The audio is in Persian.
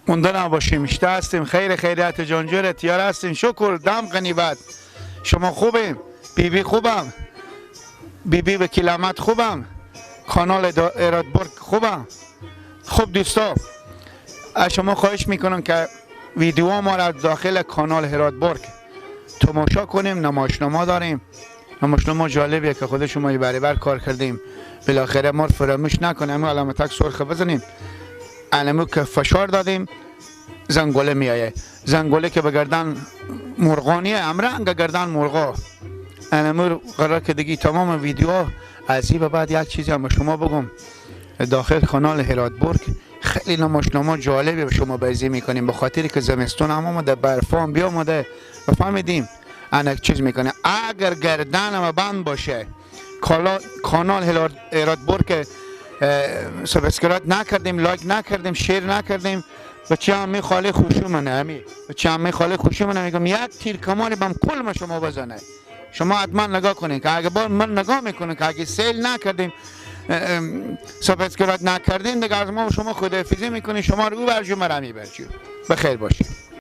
مونده نباشیم. اشته هستیم. خیر خیریت جانجور تیار هستیم. شکر دم غنیمت. شما خوبیم؟ بیبی خوبم؟ بیبی به کلامت خوبم؟ کانال ایرادبرگ خوبم؟ خوب دوستا، از شما خواهش میکنم که ویدیو ما را داخل کانال ایرادبرگ تماشا کنیم. نمایشنامه داریم، نمایشنامه جالبیه که خود شما بر کار کردیم. بالاخره ما فراموش نکنیم علامتک سرخ بزنیم. انمو که فشار دادیم زنگوله میایه. زنگوله که به گردن مرغانیه، امرنگ گردن مرغا. انمو قرار که دیگه تمام ویدیو از این به بعد یک چیزی هم به شما بگم. داخل کانال ایرادبرگ خیلی نمایشنامه جالبی به شما بازی میکنیم، به خاطر که زمستون هم آمده، برفان بیامده. بفهمیدیم انا چیز میکنه. اگر گردن ما بند باشه، کانال ایرادبرگ سابسکرایب نکردیم، لایک نکردیم، شیر نکردیم، بچه همه خاله خوشومنه. همی بچه همه خاله خوشومنه. میگم یک تیر کمانی بم کل ما شما بزنه. شما حتما نگاه کنین که اگه من نگاه میکنین که اگه سیل نکردیم، سابسکرایب نکردین، دیگه از ما و شما خداحافظی میکنین. شما رو برجو مرا میبرجو. بخیر باشید.